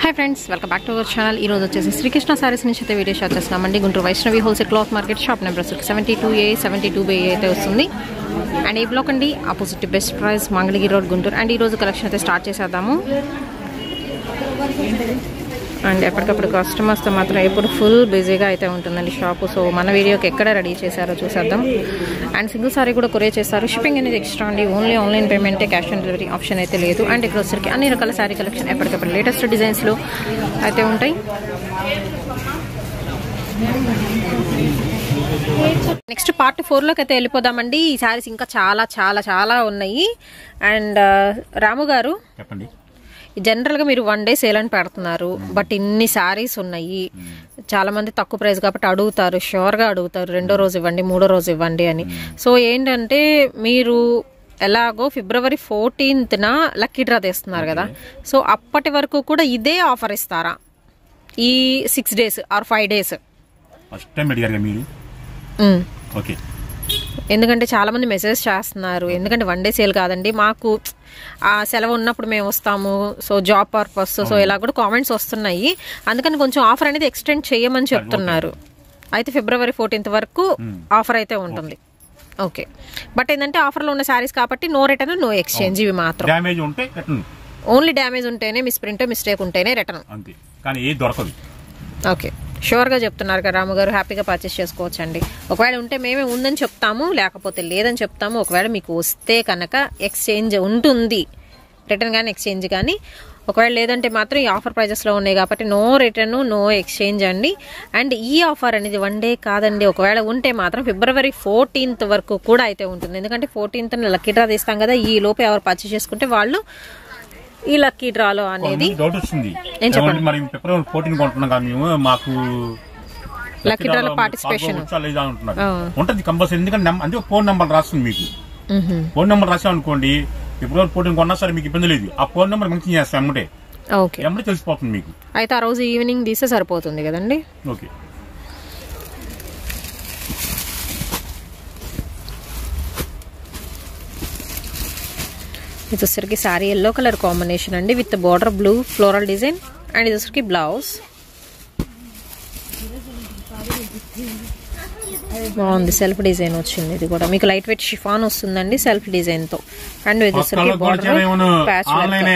Hi friends welcome back to our channel ఈ రోజు వచ్చేసి శ్రీకృష్ణ సారీస్ నుంచి అయితే వీడియో షేర్ చేస్తున్నామండి. Guntur Vaishnavi wholesale cloth market shop number 72A 72B అయితే వస్తుంది. అండ్ ఈ బ్లాక్ అండి opposite best price Mangalagiri road Guntur. And ఈ రోజు కలెక్షన్ అయితే స్టార్ట్ చేసేద్దాము. అండ్ ఎప్పటికప్పుడు కస్టమర్స్తో మాత్రం ఎప్పుడు ఫుల్ బిజీగా అయితే ఉంటుందండి షాపు. సో మన వీడియోకి ఎక్కడ రెడీ చేశారో చూసేద్దాం. అండ్ సింగిల్ సారీ కూడా కొరియర్ చేస్తారు. షిప్పింగ్ అనేది ఎక్స్ట్రా అండి. ఓన్లీ ఆన్లైన్ పేమెంటే, క్యాష్ ఆన్ డెలివరీ ఆప్షన్ అయితే లేదు. అండ్ ఇక్కడ వచ్చరికి అన్ని రకాల శారీ కలెక్షన్ ఎప్పటికప్పుడు లేటెస్ట్ డిజైన్స్లో అయితే ఉంటాయి. నెక్స్ట్ పార్ట్ 4లోకి అయితే వెళ్ళిపోదామండి. ఈ శారీస్ ఇంకా చాలా చాలా చాలా ఉన్నాయి. అండ్ రాము గారు చెప్పండి. జనరల్గా మీరు 1 డే సేల్ అని పెడుతున్నారు, బట్ ఇన్ని శారీస్ ఉన్నాయి. చాలా మంది తక్కువ ప్రైస్ కాబట్టి అడుగుతారు, షూర్గా అడుగుతారు, 2వ రోజు ఇవ్వండి, 3వ రోజు ఇవ్వండి అని. సో ఏంటంటే మీరు ఎలాగో ఫిబ్రవరి 14న లక్కీ డ్రా తీస్తున్నారు కదా, సో అప్పటి వరకు కూడా ఇదే ఆఫర్ ఇస్తారా? ఈ 6 days or 5 days? First time అడిగారు మీరు. ఓకే, ఎందుకంటే చాలా మంది మెసేజ్ చేస్తున్నారు. ఎందుకంటే 1 డే సేల్ కాదండి, మాకు ఆ సెలవు ఉన్నప్పుడు మేము వస్తాము, సో జాబ్ పర్పస్, సో ఇలా కూడా కామెంట్స్ వస్తున్నాయి. అందుకని కొంచెం ఆఫర్ అనేది ఎక్స్టెండ్ చేయమని చెప్తున్నారు. అయితే ఫిబ్రవరి 14th వరకు ఆఫర్ అయితే ఉంటుంది. ఓకే, బట్ ఏంటంటే ఆఫర్లో ఉన్న శారీస్ కాబట్టి నో రిటర్న్ నో ఎక్స్చేంజ్. ఇవి మాత్రం డ్యామేజ్ ఉంటే రిటర్న్, ఓన్లీ డ్యామేజ్ ఉంటేనే, మిస్ప్రింట్ మిస్టేక్ ఉంటేనే రిటర్న్ అంతే, కానీ ఏ దొరకదు. ఓకే, షూర్గా చెప్తున్నారు కదా రాము గారు, హ్యాపీగా పర్చేస్ చేసుకోవచ్చు అండి. ఒకవేళ ఉంటే మేమే ఉందని చెప్తాము, లేకపోతే లేదని చెప్తాము. ఒకవేళ మీకు వస్తే కనుక ఎక్స్చేంజ్ ఉంటుంది, రిటర్న్ కానీ ఎక్స్చేంజ్ కానీ. ఒకవేళ లేదంటే మాత్రం ఈ ఆఫర్ ప్రైజెస్లో ఉన్నాయి కాబట్టి నో రిటర్న్ నో ఎక్స్చేంజ్ అండి. అండ్ ఈ ఆఫర్ అనేది 1 డే కాదండి. ఒకవేళ ఉంటే మాత్రం ఫిబ్రవరి 14th వరకు కూడా అయితే ఉంటుంది. ఎందుకంటే 14th లక్కీ డ్రా తీస్తాం కదా, ఈ లోపు ఎవరు పర్చేస్ చేసుకుంటే వాళ్ళు ఈ లక్కీ డ్రాలో అనేది డౌట్ వస్తుంది. మరి ఫిబ్రవరి 14 కొంటున్నాం కదా మేము, మాకు లక్కీ డ్రాలో పార్టిసిపేషన్ ఉంటుంది కంపల్సరీ. ఎందుకంటే అందుకే ఫోన్ నెంబర్ రాస్తుంది మీకు. ఫోన్ నెంబర్ రాసామనుకోండి, ఫిబ్రవరి 14 కొన్నా సరే మీకు ఇబ్బంది లేదు. ఆ ఫోన్ నెంబర్ మెన్షన్ చేస్తాం ఎమ్మటే. ఓకే, ఎమ్మటే తెలిసిపోతుంది మీకు. అయితే ఆ రోజు ఈవినింగ్ తీస్తే సరిపోతుంది కదండి. ఓకే, ఇది వచ్చరికి శారీ ఎల్లో కలర్ కాంబినేషన్ అండి, with border blue floral design. And ఇది వచ్చరికి బ్లౌజ్ బాగుంది, సెల్ఫ్ డిజైన్ వచ్చింది. ఇది కూడా మీకు లైట్ వెయిట్ షిఫాన్ వస్తుందండి సెల్ఫ్ డిజైన్ తో. అండ్ ఇది వచ్చరికి patch work.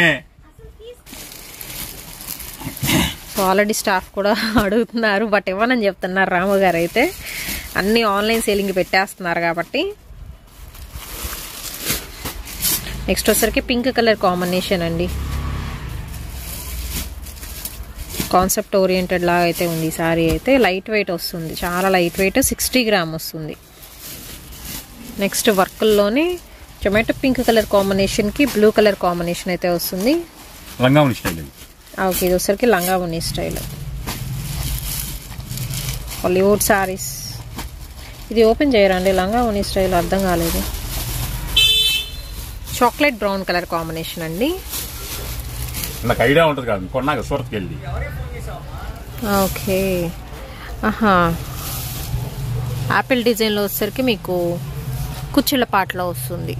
So already staff కూడా అడుగుతున్నారు, బట్ ఇవ్వనని చెప్తున్నారు రాము గారు. అయితే అన్ని ఆన్లైన్ సేలింగ్ పెట్టేస్తున్నారు కాబట్టి. నెక్స్ట్ వచ్చరికి పింక్ కలర్ కాంబినేషన్ అండి, కాన్సెప్ట్ ఓరియంటెడ్ లాగా అయితే ఉంది. ఈ సారీ అయితే లైట్ వెయిట్ వస్తుంది, చాలా లైట్ వెయిట్, 60 grams వస్తుంది. నెక్స్ట్ వర్క్లోనే టొమాటో పింక్ కలర్ కాంబినేషన్కి బ్లూ కలర్ కాంబినేషన్ అయితే వస్తుంది. లంగావోణి స్టైల్. ఓకే, ఇది వచ్చరికి లంగావోణి స్టైల్ హాలీవుడ్ సారీస్. ఇది ఓపెన్ చేయరండి, లంగావోణి స్టైల్ అర్థం కాలేదు. చాక్లెట్ బ్రౌన్ కలర్ కాంబినేషన్ అండి. నాకు ఐడియా ఉంటుంది కదా, కొన్నాక సూరత్కి వెళ్ళి. ఓకే, ఆహా, యాపిల్ డిజైన్లో వచ్చేసరికి మీకు కుచ్చిళ్ళ పాటలో వస్తుంది.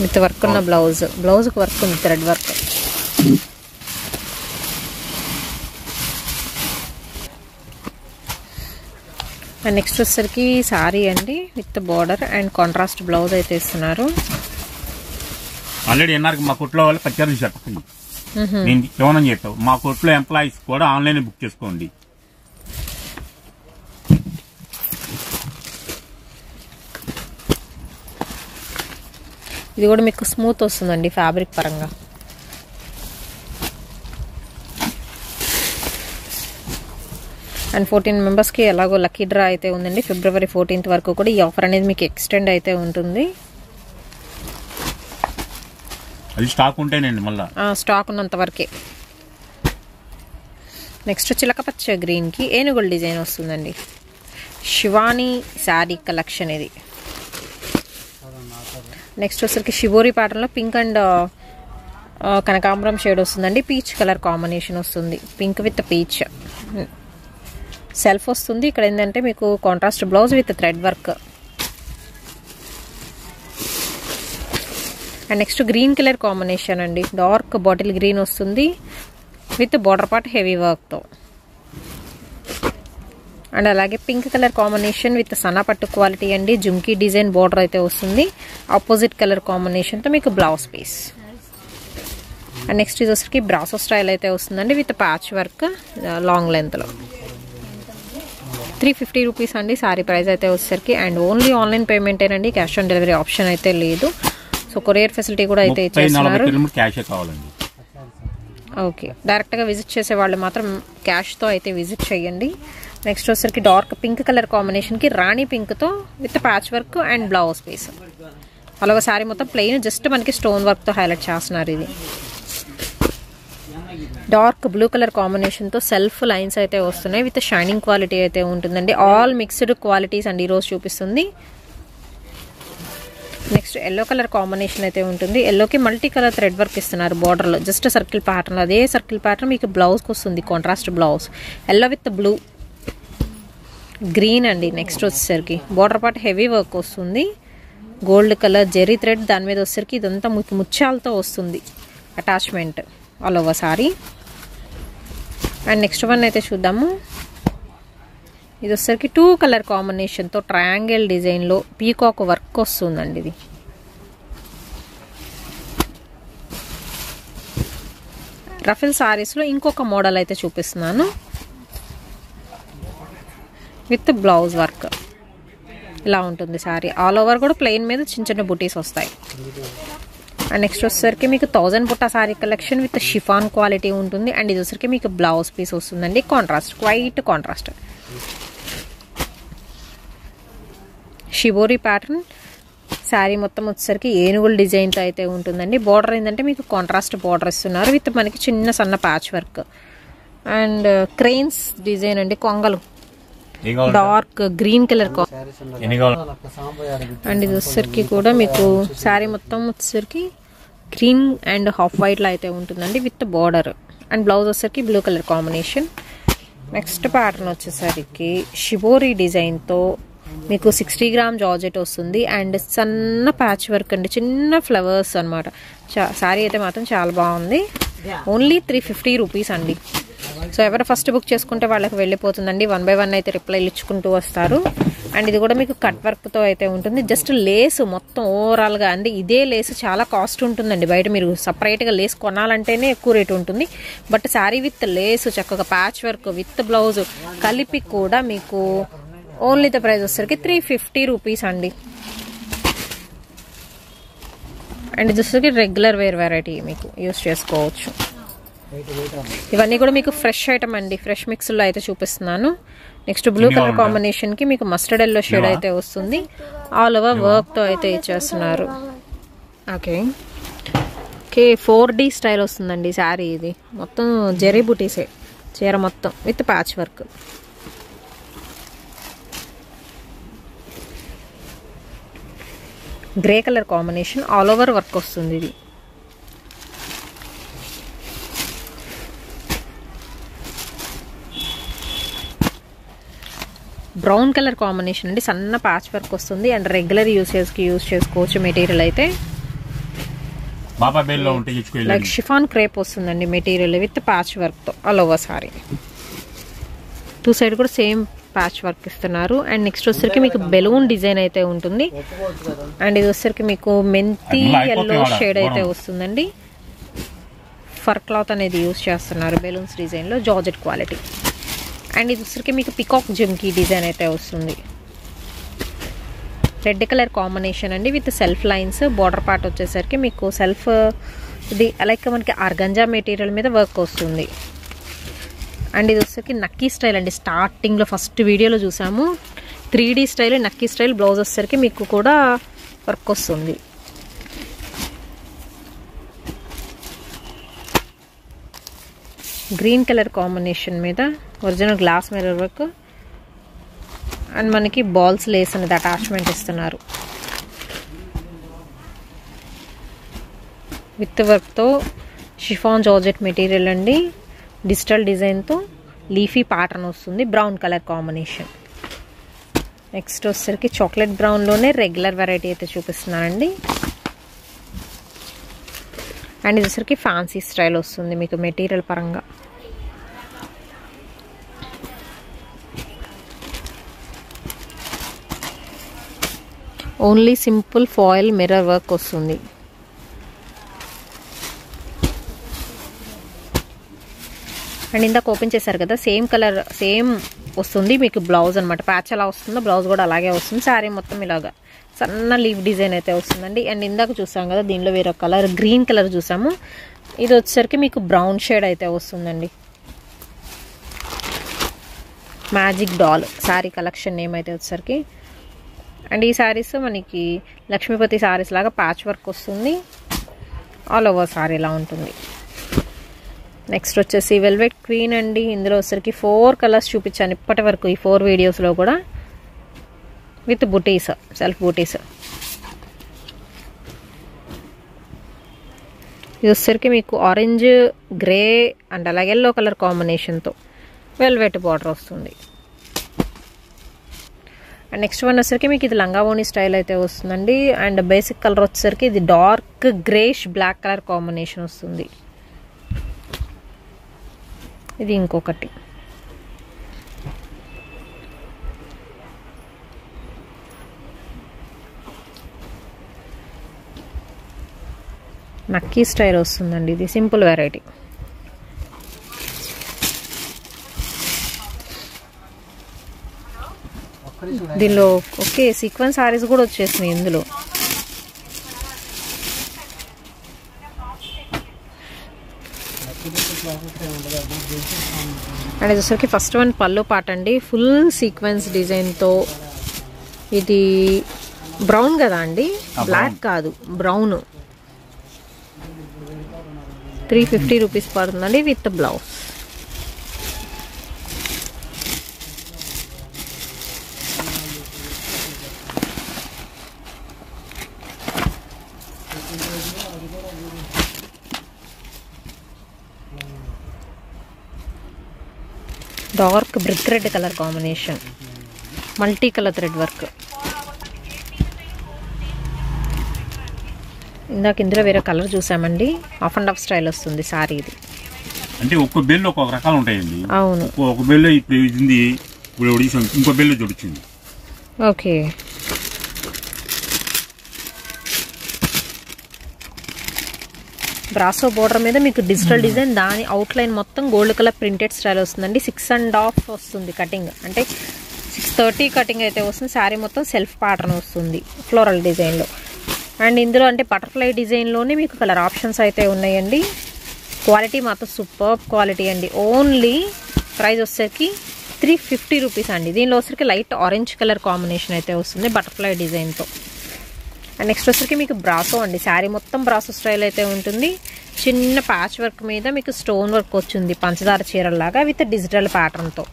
విత్ వర్క్ ఉన్న బ్లౌజ్కి వర్క్ ఉంది, థ్రెడ్ వర్క్. అండ్ నెక్స్ట్ వచ్చేసరికి సారీ అండి, with border and contrast blouse అయితే ఇస్తున్నారు. ఆల్రెడీ ఎన్ఆర్కి మా కొట్లో వాళ్ళు పచ్చారు చెప్పండి, నేను ఏమని చెప్పావు. మా కొట్లో ఎంప్లాయీస్ కూడా ఆన్లైన్ బుక్ చేసుకోండి. ఇది కూడా మీకు స్మూత్ వస్తుందండి ఫ్యాబ్రిక్ పరంగా. అండ్ 14 మెంబర్స్కి ఎలాగో లక్కీ డ్రా అయితే ఉందండి. ఫిబ్రవరి 14th వరకు కూడా ఈ ఆఫర్ అనేది మీకు ఎక్స్టెండ్ అయితే ఉంటుంది. అది స్టాక్ ఉంటేనండి, మళ్ళీ స్టాక్ ఉన్నంత వరకే. నెక్స్ట్ చిలకపచ్చ గ్రీన్కి ఏనుగుల డిజైన్ వస్తుందండి. శివాని శారీ కలెక్షన్ ఇది. నెక్స్ట్ వచ్చరికి షిబోరి ప్యాటర్న్లో పింక్ అండ్ కనకాంబరం షేడ్ వస్తుందండి. పీచ్ కలర్ కాంబినేషన్ వస్తుంది, పింక్ విత్ పీచ్. సెల్ఫ్ వస్తుంది. ఇక్కడ ఏంటంటే మీకు contrast blouse with thread work. And next green colour combination అండి, డార్క్ బాటిల్ గ్రీన్ వస్తుంది విత్ బార్డర్ పార్ట్ హెవీ వర్క్తో. అండ్ అలాగే పింక్ కలర్ కాంబినేషన్ విత్ సన్న పట్టు క్వాలిటీ అండి, జుమ్కీ డిజైన్ బార్డర్ అయితే వస్తుంది. ఆపోజిట్ కలర్ కాంబినేషన్తో మీకు బ్లౌజ్ పీస్. అండ్ నెక్స్ట్ ఇది వచ్చరికి బ్రాసో స్టైల్ అయితే వస్తుందండి విత్ ప్యాచ్ వర్క్ లాంగ్ లెంత్లో. 350 రూపీస్ అండి సారీ ప్రైస్ అయితే వచ్చేసరికి. అండ్ ఓన్లీ ఆన్లైన్ పేమెంటేనండి, క్యాష్ ఆన్ డెలివరీ ఆప్షన్ అయితే లేదు. సో కొరియర్ ఫెసిలిటీ కూడా అయితే ఇచ్చేస్తున్నారు. ఓకే, డైరెక్ట్గా విజిట్ చేసే వాళ్ళు మాత్రం క్యాష్తో అయితే విజిట్ చేయండి. నెక్స్ట్ వచ్చరికి డార్క్ పింక్ కలర్ కాంబినేషన్కి రాణి పింక్తో with patch work and blouse piece. అలాగే సారీ మొత్తం ప్లెయిన్, జస్ట్ మనకి స్టోన్ వర్క్తో హైలైట్ చేస్తున్నారు. ఇది డార్క్ బ్లూ కలర్ కాంబినేషన్తో సెల్ఫ్ లైన్స్ అయితే వస్తున్నాయి విత్ షైనింగ్ క్వాలిటీ అయితే ఉంటుందండి. ఆల్ మిక్స్డ్ క్వాలిటీస్ అండి ఈరోజు చూపిస్తుంది. నెక్స్ట్ ఎల్లో కలర్ కాంబినేషన్ అయితే ఉంటుంది. ఎల్లోకి మల్టీ కలర్ థ్రెడ్ వర్క్ ఇస్తున్నారు బార్డర్లో, జస్ట్ సర్కిల్ ప్యాటర్న్. అదే సర్కిల్ ప్యాటర్న్ మీకు బ్లౌజ్కి వస్తుంది, contrast blouse. Yellow with blue green అండి. నెక్స్ట్ వచ్చేసరికి బార్డర్ పార్ట్ హెవీ వర్క్ వస్తుంది, గోల్డ్ కలర్ జెరీ థ్రెడ్. దాని మీద వచ్చేసరికి ఇదంతా ముత్యాలతో వస్తుంది attachment all over sorry. And next one అయితే చూద్దాము. ఇది వచ్చేసరికి 2 కలర్ కాంబినేషన్తో ట్రయాంగిల్ డిజైన్లో పీకాక్ వర్క్ వస్తుందండి. ఇది రఫెల్ సారీస్లో ఇంకొక మోడల్ అయితే చూపిస్తున్నాను విత్ బ్లౌజ్ వర్క్. ఇలా ఉంటుంది సారీ. ఆల్ ఓవర్ కూడా ప్లెయిన్ మీద చిన్న చిన్న బుటీస్ వస్తాయి. అండ్ నెక్స్ట్ వచ్చేసరికి మీకు 1000 బుట్ట sorry collection with chiffon quality ఉంటుంది. అండ్ ఇది వచ్చేసరికి మీకు బ్లౌజ్ పీస్ వస్తుందండి, contrast, quiet contrast shibori pattern. Sari మొత్తం వచ్చేసరికి ఏనుగుల డిజైన్తో అయితే ఉంటుందండి. బార్డర్ ఏంటంటే మీకు కాంట్రాస్ట్ బార్డర్ ఇస్తున్నారు విత్ మనకి చిన్న సన్న patch work. And cranes design అండి, కొంగలు డార్క్ గ్రీన్ కలర్. అండ్ ఇది వచ్చేసరికి కూడా మీకు శారీ మొత్తం వచ్చేసరికి గ్రీన్ అండ్ హాఫ్ వైట్ లో అయితే ఉంటుందండి విత్ బార్డర్. అండ్ బ్లౌజ్ వచ్చేసరికి blue colour combination. Next pattern వచ్చేసరికి షిబోరి డిజైన్ తో మీకు 60 గ్రామ్ జార్జెట్ వస్తుంది. అండ్ సన్న ప్యాచ్ వర్క్ అండి, చిన్న ఫ్లవర్స్ అనమాట. శారీ అయితే మాత్రం చాలా బాగుంది. ఓన్లీ 350 రూపీస్ అండి. సో ఎవరు ఫస్ట్ బుక్ చేసుకుంటే వాళ్ళకి వెళ్ళిపోతుందండి. 1 by 1 అయితే రిప్లైలు ఇచ్చుకుంటూ వస్తారు. అండ్ ఇది కూడా మీకు కట్ వర్క్తో అయితే ఉంటుంది. జస్ట్ లేస్ మొత్తం ఓవరాల్గా అండి. ఇదే లేస్ చాలా కాస్ట్ ఉంటుందండి, బయట మీరు సపరేట్గా లేస్ కొనాలంటేనే ఎక్కువ రేట్ ఉంటుంది. బట్ శారీ విత్ లేస్ చక్కగా ప్యాచ్ వర్క్ విత్ బ్లౌజ్ కలిపి కూడా మీకు ఓన్లీ ద ప్రైస్ వచ్చేసరికి 350 రూపీస్ అండి. అండ్ ఇది వచ్చేసరికి రెగ్యులర్ వేర్ వెరైటీ మీకు యూస్ చేసుకోవచ్చు. ఇవన్నీ కూడా మీకు ఫ్రెష్ ఐటమ్ అండి, ఫ్రెష్ మిక్స్లో అయితే చూపిస్తున్నాను. నెక్స్ట్ బ్లూ కలర్ కాంబినేషన్ కి మీకు మస్టర్డ్ ఎల్లో షేడ్ అయితే వస్తుంది. ఆల్ ఓవర్ వర్క్ తో అయితే ఇచ్చేస్తున్నారు. ఓకే ఓకే 4D స్టైల్ వస్తుందండి శారీ. ఇది మొత్తం జెరీ బుటీసే చీర మొత్తం with patch work. Grey colour combination, all over work వస్తుంది. ఇది బ్రౌన్ కలర్ కాంబినేషన్ అండి, సన్న ప్యాచ్ వర్క్ వస్తుంది. అండ్ రెగ్యులర్ యూసేజ్కి యూజ్ చేసుకోవచ్చు. మెటీరియల్ అయితే లైక్ షిఫాన్ క్రేప్ వస్తుందండి మెటీరియల్ విత్ ప్యాచ్ వర్క్తో ఆల్ ఓవర్ సారీ. 2 సైడ్ కూడా సేమ్ ప్యాచ్ వర్క్ ఇస్తున్నారు. అండ్ నెక్స్ట్ వచ్చేసరికి మీకు బెలూన్ డిజైన్ అయితే ఉంటుంది. అండ్ ఇది వచ్చేసరికి మీకు మెంతి ఎల్లో షేడ్ అయితే వస్తుందండి. ఫర్ క్లాత్ అనేది యూజ్ చేస్తున్నారు బెలూన్స్ డిజైన్లో, జార్జెట్ క్వాలిటీ. అండ్ ఇది వచ్చేసరికి మీకు పికాక్ జుమ్కీ డిజైన్ అయితే వస్తుంది. రెడ్ కలర్ కాంబినేషన్ అండి with self lines. Border part వచ్చేసరికి మీకు సెల్ఫ్ ఇది లైక్ మనకి ఆర్గంజా మెటీరియల్ మీద వర్క్ వస్తుంది. అండ్ ఇది వచ్చేసరికి నక్కీ స్టైల్ అండి. స్టార్టింగ్లో ఫస్ట్ వీడియోలో చూసాము 3D స్టైల్, నక్కీ స్టైల్. బ్లౌజ్ వచ్చేసరికి మీకు కూడా వర్క్ వస్తుంది. గ్రీన్ కలర్ కాంబినేషన్ మీద original glass mirror work. And మనకి బాల్స్ లేస్ అనేది అటాచ్మెంట్ ఇస్తున్నారు విత్ వర్క్తో. షిఫాన్ జార్జెట్ మెటీరియల్ అండి, డిజిటల్ డిజైన్తో లీఫీ ప్యాటర్న్ వస్తుంది, బ్రౌన్ కలర్ కాంబినేషన్. నెక్స్ట్ వచ్చేసరికి చాక్లెట్ బ్రౌన్లోనే రెగ్యులర్ వెరైటీ అయితే చూపిస్తున్నానండి. అండ్ ఇది వచ్చేసరికి ఫ్యాన్సీ స్టైల్ వస్తుంది మీకు మెటీరియల్ పరంగా. Only simple foil mirror work వస్తుంది. అండ్ ఇందాక ఓపెన్ చేశారు కదా, సేమ్ కలర్ సేమ్ వస్తుంది మీకు బ్లౌజ్ అనమాట. ప్యాచ్ ఎలా వస్తుందో బ్లౌజ్ కూడా అలాగే వస్తుంది. శారీ మొత్తం ఇలాగా సన్న లీవ్ డిజైన్ అయితే వస్తుందండి. అండ్ ఇందాక చూసాం కదా, దీనిలో వేరే కలర్ గ్రీన్ కలర్ చూసాము. ఇది వచ్చేసరికి మీకు బ్రౌన్ షేడ్ అయితే వస్తుందండి. Magic doll saree collection name అయితే వచ్చేసరికి. అండ్ ఈ శారీస్ మనకి లక్ష్మీపతి శారీస్ లాగా ప్యాచ్ వర్క్ వస్తుంది. ఆల్ ఓవర్ శారీ ఇలా ఉంటుంది. నెక్స్ట్ వచ్చేసి వెల్వెట్ క్వీన్ అండి. ఇందులో వచ్చరికి 4 కలర్స్ చూపించాను ఇప్పటి వరకు ఈ 4 వీడియోస్లో కూడా, విత్ బుటీస్, సెల్ఫ్ బుటీస్. ఇది వచ్చరికి మీకు ఆరెంజ్, గ్రే అండ్ అలాగే ఎల్లో కలర్ కాంబినేషన్తో వెల్వెట్ బార్డర్ వస్తుంది. అండ్ నెక్స్ట్ వన్ వచ్చరికి మీకు ఇది లంగావోని స్టైల్ అయితే వస్తుందండి. అండ్ బేసిక్ కలర్ వచ్చేసరికి ఇది dark greyish black colour combination వస్తుంది. ఇది ఇంకొకటి. నక్కీ స్టైల్ వస్తుందండి, ఇది సింపుల్ వెరైటీ. దీనిలో ఓకే సీక్వెన్స్ సారీస్ కూడా వచ్చేసినాయి ఇందులో. అండ్ ఇది ఫస్ట్ వన్ పళ్ళు పాట అండి, ఫుల్ సీక్వెన్స్ డిజైన్తో. ఇది బ్రౌన్ కదా అండి, బ్లాక్ కాదు బ్రౌన్. 350 రూపీస్ పడుతుందండి with blouse. Dark brick red colour combination, multi colour thread work. ఇందాక ఇందులో వేరే కలర్ చూసామండి, ఆఫ్ అండ్ ఆఫ్ స్టైల్ వస్తుంది సారీ. ఇది అంటే ఒక్క బెల్ ఒక్కొక్క రకాలు ఉంటాయండి. అవును, ఒక బెల్ ఇప్పుడు ఇది ఇంకో బెల్ జోడించింది. ఓకే. బ్రాసో బోర్డర్ మీద మీకు డిజిటల్ డిజైన్, దాని అవుట్లైన్ మొత్తం గోల్డ్ కలర్ ప్రింటెడ్ స్టైల్ వస్తుందండి. 6.5 వస్తుంది కటింగ్, అంటే 630 కటింగ్ అయితే వస్తుంది. శారీ మొత్తం సెల్ఫ్ ప్యాటర్న్ వస్తుంది ఫ్లోరల్ డిజైన్లో. అండ్ ఇందులో అంటే బటర్ఫ్లై డిజైన్లోనే మీకు కలర్ ఆప్షన్స్ అయితే ఉన్నాయండి. క్వాలిటీ మాత్రం సూపర్ క్వాలిటీ అండి. ఓన్లీ ప్రైస్ వచ్చేసరికి 350 రూపీస్ అండి. దీనిలో వచ్చరికి లైట్ ఆరెంజ్ కలర్ కాంబినేషన్ అయితే వస్తుంది బటర్ఫ్లై డిజైన్తో. అండ్ నెక్స్ట్ వచ్చరికి మీకు బ్రాసో అండి, శారీ మొత్తం బ్రాసో స్టైల్ అయితే ఉంటుంది. చిన్న ప్యాచ్ వర్క్ మీద మీకు స్టోన్ వర్క్ వచ్చింది పంచదార చీరలాగా విత్ డిజిటల్ ప్యాటర్న్తో.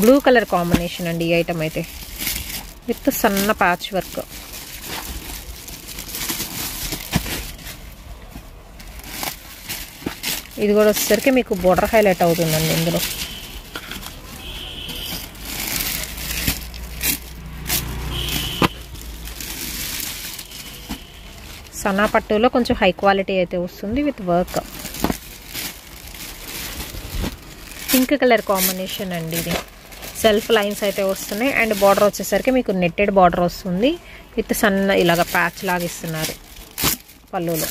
బ్లూ కలర్ కాంబినేషన్ అండి ఈ ఐటమ్ అయితే, విత్ సన్న ప్యాచ్ వర్క్. ఇది కూడా వచ్చేసరికి మీకు బోర్డర్ హైలైట్ అవుతుందండి ఇందులో. సన్నా పట్టులో కొంచెం హై క్వాలిటీ అయితే వస్తుంది with work. Pink colour combination అండి, ఇది సెల్ఫ్ లైన్స్ అయితే వస్తున్నాయి. అండ్ బార్డర్ వచ్చేసరికి మీకు నెట్టెడ్ బార్డర్ వస్తుంది విత్ సన్న ఇలాగ ప్యాచ్ లాగా ఇస్తున్నారు పళ్ళులో.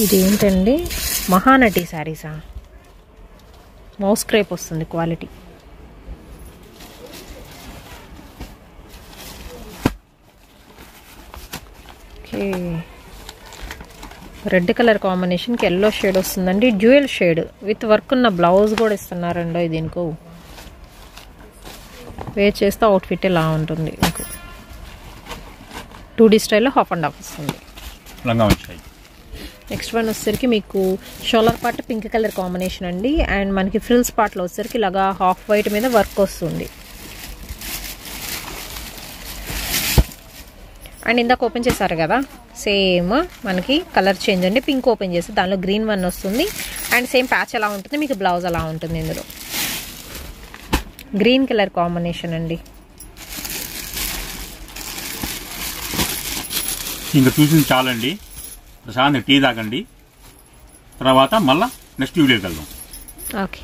ఇదేంటండి, మహానటి శారీసా? మౌస్ క్రేప్ వస్తుంది క్వాలిటీ. ఓకే, రెడ్ కలర్ కాంబినేషన్కి ఎల్లో షేడ్ వస్తుందండి, డ్యూయల్ షేడ్ విత్ వర్క్ ఉన్న బ్లౌజ్ కూడా ఇస్తున్నారండి. దీనికి వేర్ చేస్తే అవుట్ఫిట్ ఇలా ఉంటుంది మీకు. 2D స్టైల్లో హాఫ్ అండ్ హాఫ్ వస్తుంది. లంగా వచ్చాయి. నెక్స్ట్ వన్ వచ్చేసరికి మీకు shoulder part pink colour combination అండి. అండ్ మనకి ఫ్రిల్స్ పార్ట్లో వచ్చేసరికి ఇలాగా హాఫ్ వైట్ మీద వర్క్ వస్తుంది. అండ్ ఇందాక ఓపెన్ చేశారు కదా, సేమ్ మనకి కలర్ చేంజ్ అండి. పింక్ ఓపెన్ చేస్తే దానిలో గ్రీన్ వన్ వస్తుంది. అండ్ సేమ్ ప్యాచ్ ఎలా ఉంటుంది, మీకు బ్లౌజ్ అలా ఉంటుంది. ఇందులో గ్రీన్ కలర్ కాంబినేషన్ అండి. ఇంకా చూసింది చాలండి. ప్రశాంత్ టీ తాగండి, తర్వాత మళ్ళీ నెక్స్ట్ వీడియోకి వెళ్దాం. ఓకే.